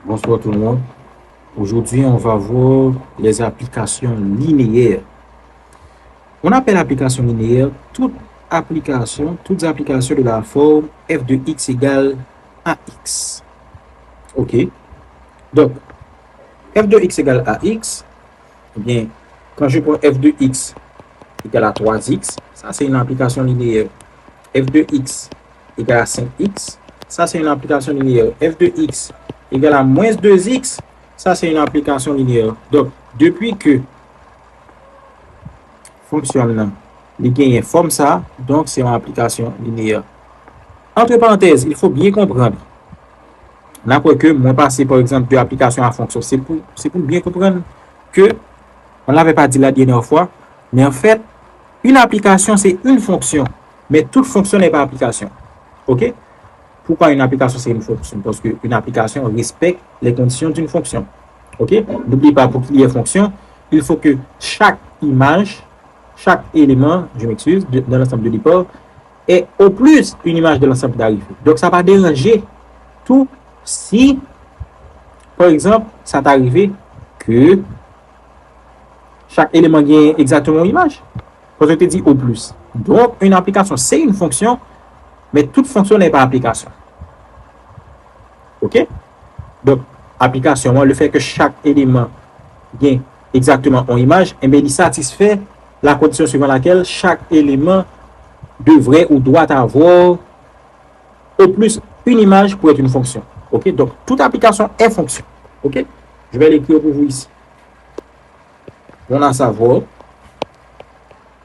Bonsoir tout le monde. Aujourd'hui, on va voir les applications linéaires. On appelle application linéaire toutes applications de la forme f de x égale ax. OK. Donc, f de x égale ax, eh bien, quand je prends f de x égale à 3x, ça c'est une application linéaire. F de x égale à 5x, ça c'est une application linéaire. F de x égale à moins 2x, ça c'est une application linéaire. Donc, depuis que fonctionne il gagne forme ça, donc c'est une application linéaire. Entre parenthèses, il faut bien comprendre. N'importe que moi passer par exemple de application à fonction, c'est pour bien comprendre que on ne l'avait pas dit la dernière fois, mais en fait, une application c'est une fonction, mais toute fonction n'est pas application. OK? Pourquoi une application c'est une fonction? Parce qu'une application respecte les conditions d'une fonction. OK? N'oubliez pas, pour qu'il y ait fonction, il faut que chaque image, chaque élément, je m'excuse, de l'ensemble de l'hyper ait au plus une image de l'ensemble d'arrivée. Donc ça va déranger tout si, par exemple, ça t'arrive que chaque élément gagne exactement une image. Parce que je te dis au plus. Donc, une application, c'est une fonction, mais toute fonction n'est pas application. OK? Donc, application, le fait que chaque élément gagne exactement une image, eh bien, il satisfait la condition suivant laquelle chaque élément devrait ou doit avoir au plus une image pour être une fonction. OK? Donc, toute application est fonction. OK? Je vais l'écrire pour vous ici. On a savoir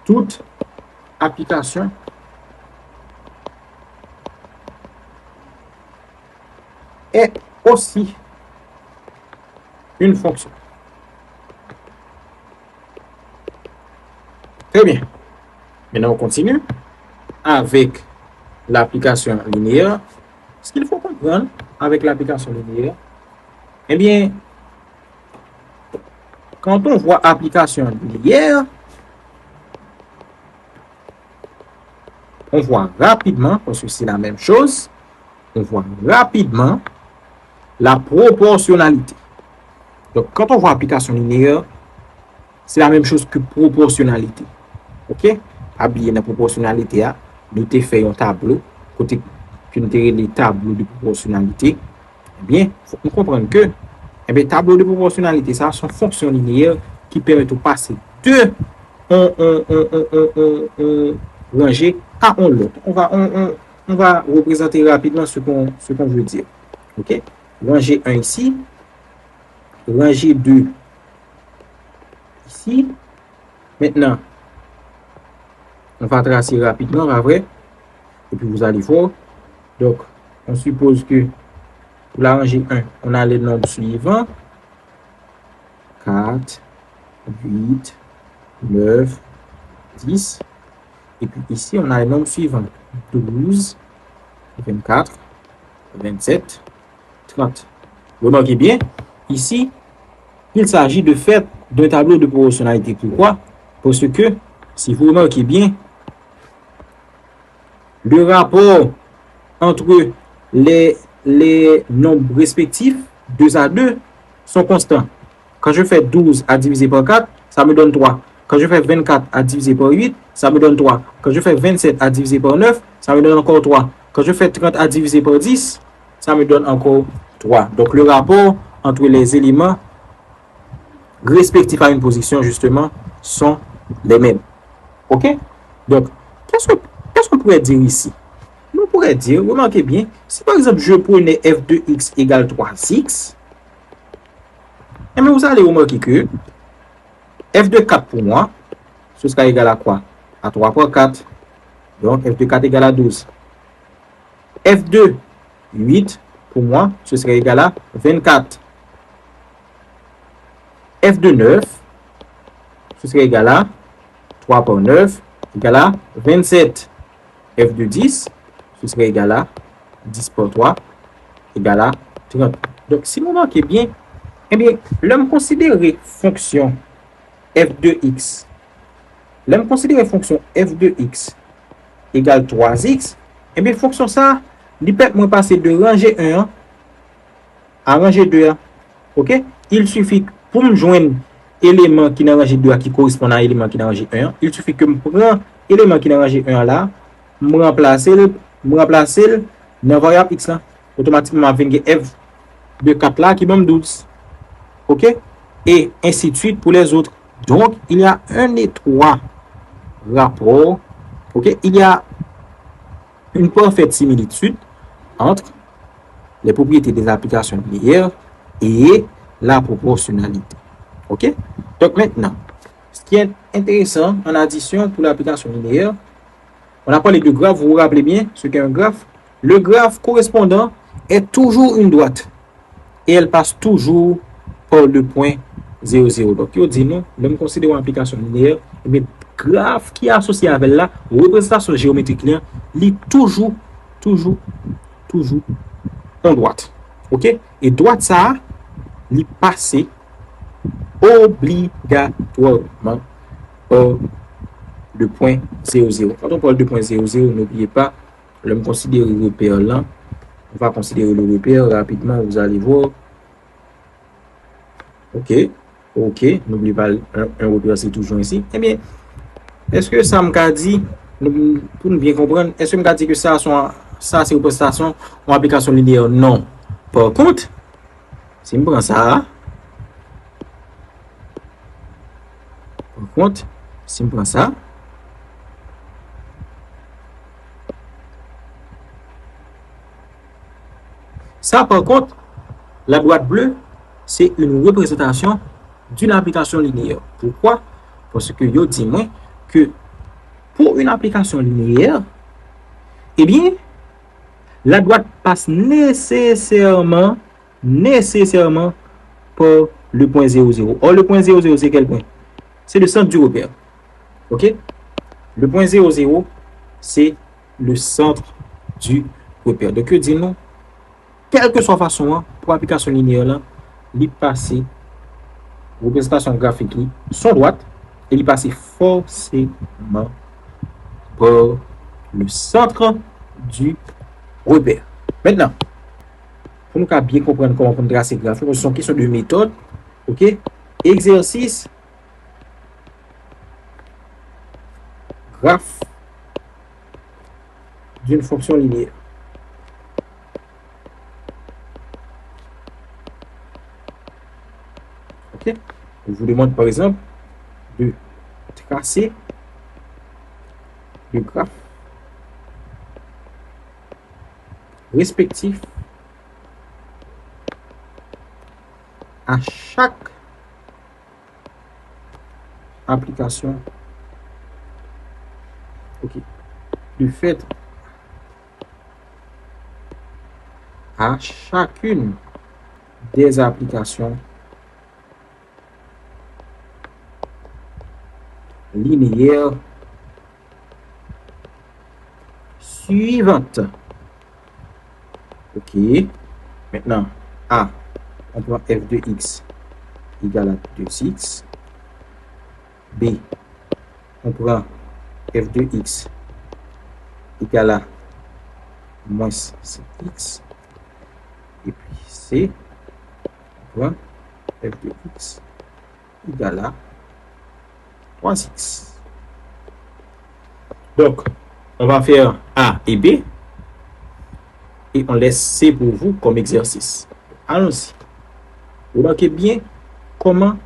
toute application est aussi une fonction. Très bien. Maintenant, on continue avec l'application linéaire. Ce qu'il faut comprendre avec l'application linéaire, eh bien, quand on voit application linéaire, on voit rapidement, parce que c'est la même chose, on voit rapidement la proportionnalité. Donc, quand on voit application linéaire, c'est la même chose que proportionnalité. OK? Habillé dans la proportionnalité, nous avons fait un tableau, côté que nous avons les tableaux de proportionnalité. Eh bien, il faut comprendre que les tableaux de proportionnalité, ça sont fonctions linéaires qui permettent de passer de rangée à l'autre. On va représenter rapidement ce qu'on veut dire. OK? Rangée 1 ici, rangée 2 ici. Maintenant, on va tracer rapidement, vrai? Et puis vous allez voir. Donc, on suppose que pour la rangée 1, on a les nombres suivants. 4, 8, 9, 10. Et puis ici, on a les nombres suivants. 12, 24, 27, 30. Remarquez bien, ici, il s'agit de fait d'un tableau de proportionnalité. Pourquoi? Parce que, si vous remarquez bien, le rapport entre les nombres respectifs, 2 à 2, sont constants. Quand je fais 12 à diviser par 4, ça me donne 3. Quand je fais 24 à diviser par 8, ça me donne 3. Quand je fais 27 à diviser par 9, ça me donne encore 3. Quand je fais 30 à diviser par 10, ça me donne encore 3. Donc le rapport entre les éléments respectifs à une position, justement, sont les mêmes. OK? Donc, qu'est-ce qu'on pourrait dire ici? On pourrait dire, remarquez bien, si par exemple je prenais f de x égale 3x, et bien vous allez remarquer que f de 4 pour moi, ce sera égal à quoi? À 3 fois 4. Donc f de 4 égale à 12. F de 8 pour moi, ce serait égal à 24. F de 9, ce serait égal à 3 par 9, égal à 27. F de 10, ce serait égal à 10 par 3, égal à 30. Donc, si vous marquez bien, eh bien, l'homme considérer fonction f de x, l'homme considérer fonction f de x égale 3x, eh bien, fonction ça, il peut passer de rangée 1 rangée 2. OK? Il suffit pour me joindre élément qui dans rangée 2 qui correspond à élément qui dans rangée 1, il suffit que je prends élément qui dans rangée 1 là, me remplacer dans variable x là. Automatiquement, je vais f de 4 là qui donne 12. OK? Et ainsi de suite pour les autres. Donc, il y a un étroit rapport. OK? Il y a une parfaite similitude entre les propriétés des applications linéaires et la proportionnalité. OK? Donc maintenant, ce qui est intéressant en addition pour l'application linéaire, on a parlé de graphe, vous vous rappelez bien ce qu'est un graphe. Le graphe correspondant est toujours une droite et elle passe toujours par le point 0, 0. Donc, je dis non, nous considérons l'application linéaire, mais graphe qui est associé avec la représentation géométrique, il est toujours en droite. OK? Et droite, ça, il passe obligatoirement par le point 0, 0. Quand on parle de point 0, 0, n'oubliez pas, je me considère le repère là. On va considérer le repère rapidement, vous allez voir. OK. N'oubliez pas, un repère, c'est toujours ici. Eh bien, est-ce que ça m'a dit, pour nous bien comprendre, est-ce que m'a dit que ça c'est représentation en application linéaire? Non. Par contre, si je prends ça, ça par contre, la boîte bleue, c'est une représentation d'une application linéaire. Pourquoi? Parce que je dis moi que pour une application linéaire, eh bien, la droite passe nécessairement par le point 0, 0. Or, le point 0, 0, c'est quel point? C'est le centre du repère. OK? Le point 0, 0, c'est le centre du repère. Donc, je dis non, quelle que soit la façon, pour l'application linéaire, là, il passe représentation graphique, son droite, et il passe forcément par le centre du repère. Maintenant, pour nous bien comprendre comment on trace ces graphes, ce sont questions de méthode. OK? Exercice. Graphe d'une fonction linéaire. OK? Je vous demande par exemple de tracer le graphe respectif à chaque application. OK. Du fait à chacune des applications linéaires suivantes. OK. Maintenant, A, on prend f de x égale à 2x. B, on prend f de x égale à moins 7x. Et puis C, on prend f de x égale à 3x. Donc, on va faire A et B. Et on laisse C pour vous comme exercice. Allons-y. Vous remarquez bien comment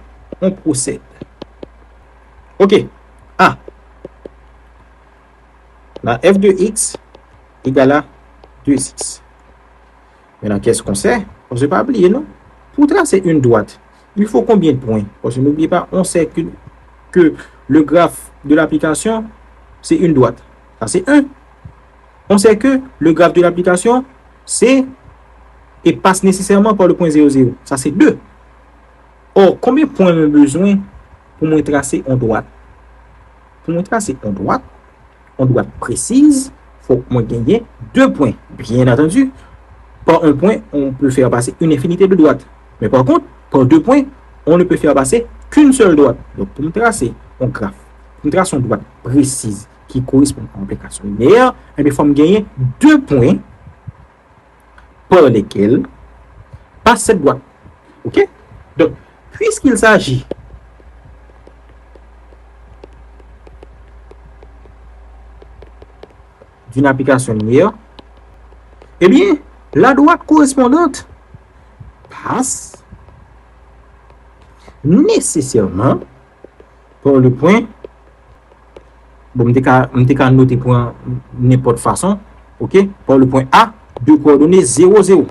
on procède. OK. A. La f de x égale à 2x. Maintenant, qu'est-ce qu'on sait? On ne s'est pas oublié, non? Pour tracer une droite, il faut combien de points? Parce que n'oubliez pas, on sait que le graphe de l'application, c'est une droite. Ça, c'est 1. On sait que le graphe de l'application, c'est et passe nécessairement par le point 0, 0. Ça, c'est 2. Or, combien de points j'ai besoin pour me tracer en droite? Pour me tracer en droite précise, il faut que je gagne 2 points. Bien entendu, par un point, on peut faire passer une infinité de droites. Mais par contre, par 2 points, on ne peut faire passer qu'une seule droite. Donc, pour me tracer un graphe, pour me tracer une droite précise qui correspond à l'application linéaire, il faut me gagner 2 points par lesquels pas cette droite. OK? Donc, puisqu'il s'agit d'une application linéaire, eh bien, la droite correspondante passe nécessairement par le point, bon, je vais noter pour n'importe façon, OK, par le point A de coordonnées 0, 0,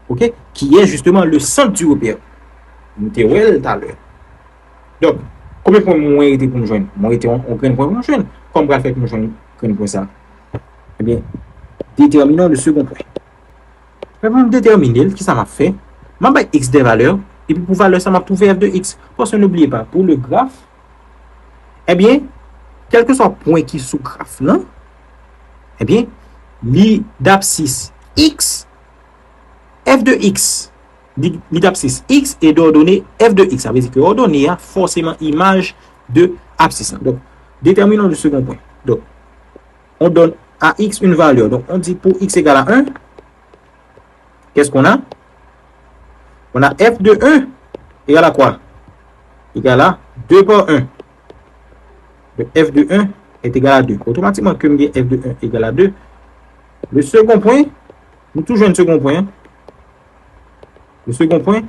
OK, qui est justement le centre du repère. Nous avons tout à l'heure. Donc, combien de points moi été pour nous joindre? Moi été on prend point pour nous joindre. Comme on va faire pour nous joindre point ça? Eh bien, déterminons le second point. Pour déterminer, qui ça m'a fait? Je vais x des valeurs, et puis pour valeur, ça m'a trouvé f de x. Parce que n'oubliez pas, pour le graphe, eh bien, quel que soit le point qui est sous graphe là, eh bien, l'abscisse x, f de x, l'abscisse x est d'ordonnée f de x. Ça veut dire que ordonnée a forcément image de abscisse. Donc, déterminons le second point. Donc, on donne à x une valeur. Donc, on dit pour x égale à 1, qu'est-ce qu'on a? On a f de 1 égale à quoi? Égale à 2 par 1. Donc, f de 1 est égal à 2. Automatiquement, comme f de 1 égale à 2, le second point, nous toujours un second point. Le second point,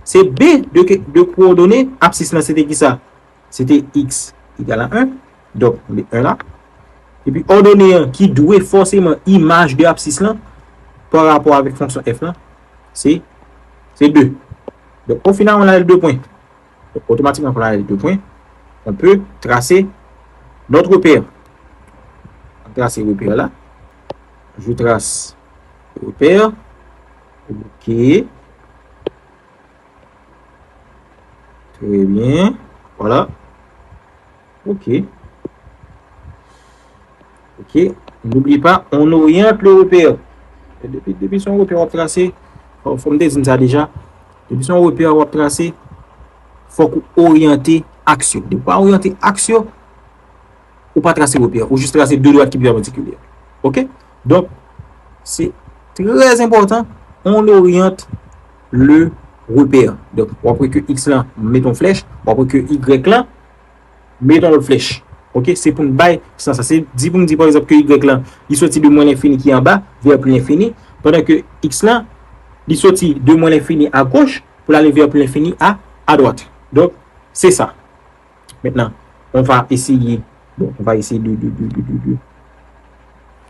c'est b de coordonnées abscisse là, c'était qui ça? C'était x égale à 1. Donc, on met 1 là. Et puis, ordonnée qui doit forcément image de abscisse là, par rapport avec fonction f là, c'est 2. Donc, au final, on a les 2 points. Donc, automatiquement, on a les 2 points. On peut tracer notre repère. On trace le repère là. Je trace le repère. OK. Très bien. Voilà. OK. OK. N'oublie pas, on oriente le repère. Depuis son repère, on va tracer. Il faut me dire ça déjà. Depuis son repère, on va tracer. Il faut orienter action. De pas orienter action, ou pas tracer repère, ou juste tracer deux droites qui perpendiculaires. OK? Donc, c'est très important. On oriente le repère. Donc, après que x là, mettons flèche. Après que y là, mettons l'autre flèche. OK? C'est pour nous bailler. Ça, c'est dit pour nous dire par exemple que y là, il sortit de moins l'infini qui est en bas vers plus l'infini. Pendant que x là, il sortit de moins l'infini à gauche pour aller vers plus l'infini à droite. Donc, c'est ça. Maintenant, on va essayer. Bon, on va essayer de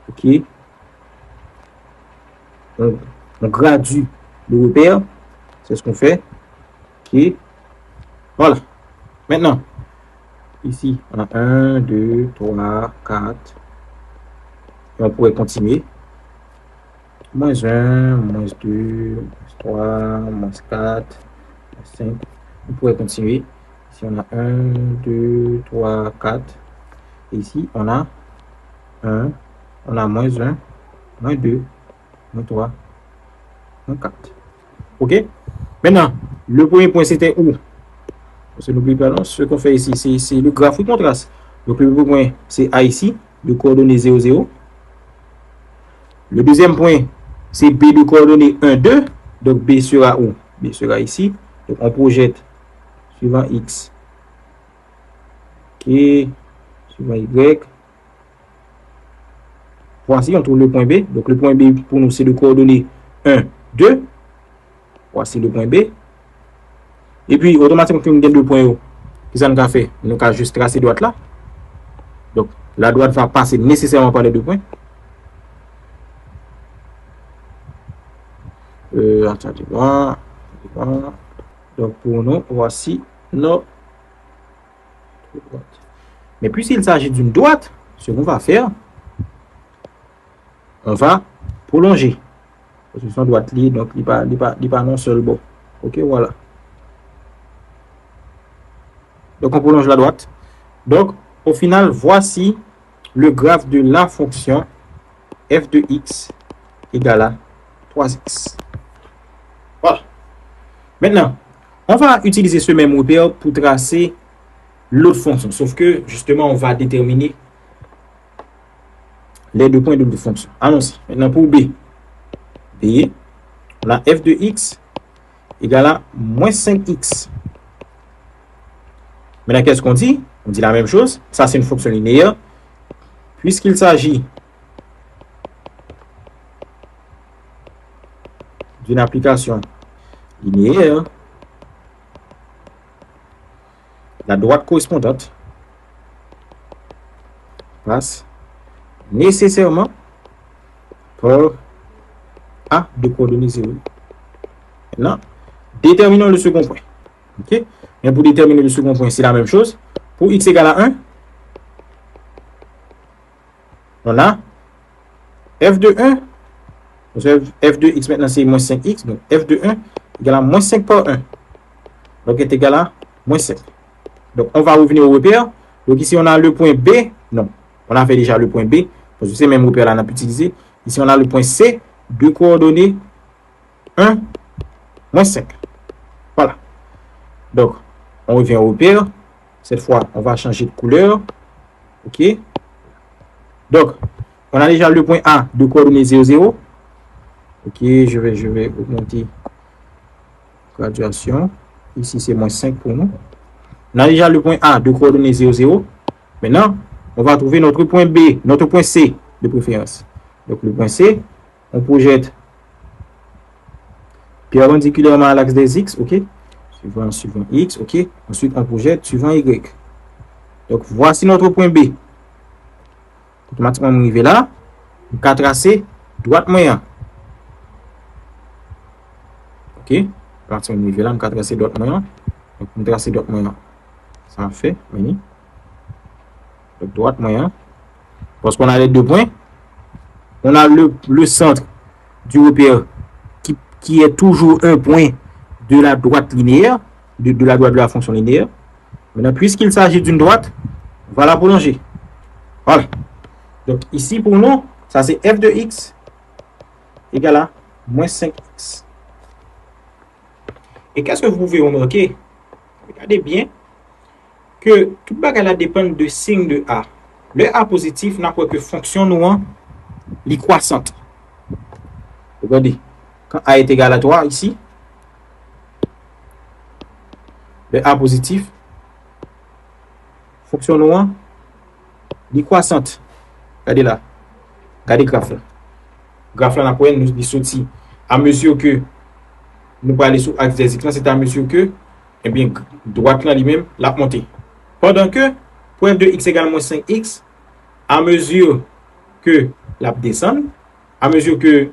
OK. On gradue le repère. C'est ce qu'on fait. OK. Voilà. Maintenant, ici, on a 1, 2, 3, 4. Et on pourrait continuer. Moins 1, moins 2, moins 3, moins 4, moins 5. On pourrait continuer. Ici, on a 1, 2, 3, 4. Et ici, on a 1, on a moins 1, moins 2, moins 3, moins 4. OK? Maintenant, le premier point, c'était où? Parce que n'oublie pas, non, ce qu'on fait ici, c'est le graphe qu'on trace. Donc, le premier point, c'est A ici, de coordonnées 0, 0. Le deuxième point, c'est B de coordonnées 1, 2. Donc, B sera où? B sera ici. Donc, on projette suivant X. OK. Suivant Y. Voici, on trouve le point B. Donc, le point B, pour nous, c'est de coordonnées 1, 2. Voici le point B. Et puis, automatiquement, quand on a deux points, qu'est-ce qu'on a fait? On a juste tracé droite là. Donc, la droite va passer nécessairement par les deux points. Attendez, voilà. Donc, pour nous, voici notre droite. Mais puisqu'il s'agit d'une droite, ce qu'on va faire, on va prolonger. Parce que son droite liée, donc il n'est pas non seul bon. OK, voilà. Donc, on prolonge la droite. Donc, au final, voici le graphe de la fonction f de x égale à 3x. Voilà. Maintenant, on va utiliser ce même repère pour tracer l'autre fonction. Sauf que, justement, on va déterminer les deux points de l'autre fonction. Allons-y. Maintenant, pour b, on a f de x égale à moins 5x. Maintenant, qu'est-ce qu'on dit? On dit la même chose. Ça, c'est une fonction linéaire. Puisqu'il s'agit d'une application linéaire, la droite correspondante passe nécessairement par A de coordonnées 0. Maintenant, déterminons le second point. OK? Mais pour déterminer le second point, c'est la même chose. Pour x égale à 1, on a f de 1. F de x maintenant, c'est moins 5x. Donc, f de 1 égale à moins 5 par 1. Donc, est égal à moins 5. Donc, on va revenir au repère. Donc, ici, on a le point B. Non, on a fait déjà le point B. Parce que c'est même repère là, on a pu utiliser. Ici, on a le point C. De coordonnées 1, moins 5. Voilà. Donc, on revient au repère. Cette fois, on va changer de couleur. OK. Donc, on a déjà le point A de coordonnées 0, 0. OK, je vais augmenter graduation. Ici, c'est moins 5 pour nous. On a déjà le point A de coordonnées 0, 0. Maintenant, on va trouver notre point B, notre point C de préférence. Donc, le point C, on projette perpendiculairement à l'axe des X, OK? Suivant X, OK? Ensuite, on projette suivant Y. Donc, voici notre point B. Automatiquement, on arrive là. On va tracer droite moyenne. OK? Partir on arrive là, on va tracer droite moyenne. Donc, on trace droite moyenne. Ça fait, voyez? Donc, droite moyenne. Parce qu'on a les deux points. On a le centre du repère qui est toujours un point de la droite linéaire, de la droite de la fonction linéaire. Maintenant, puisqu'il s'agit d'une droite, on va la prolonger. Voilà. Donc, ici, pour nous, ça c'est f de x égale à moins 5x. Et qu'est-ce que vous pouvez remarquer? Regardez bien que tout bagage dépend de signe de A. Le A positif n'a pas que fonction nous li croissante. Regardez, quand A est égal à 3 ici, le A positif, fonction nous li croissante. Regardez là, regardez le graphe là. Le graphe là, n'a pas nous sorti à mesure que nous allons sur l'axe des X, c'est à mesure que, eh bien, droite là lui-même l'a monté. Pendant que, pour f de x égale moins 5x, à mesure que la descend, à mesure que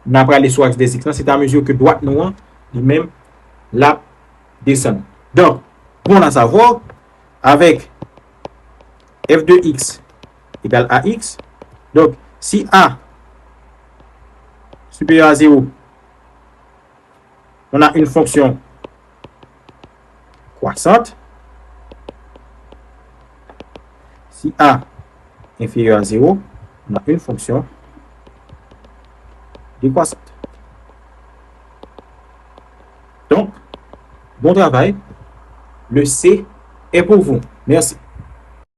nous allons sur l'axe des X, c'est à mesure que droite nous lui-même la descend. Donc, pour en savoir, avec f de x égale à x, donc si a supérieur à 0, on a une fonction croissante. Si a inférieur à 0, on a une fonction décroissante. Donc, bon travail. Le C est pour vous. Merci.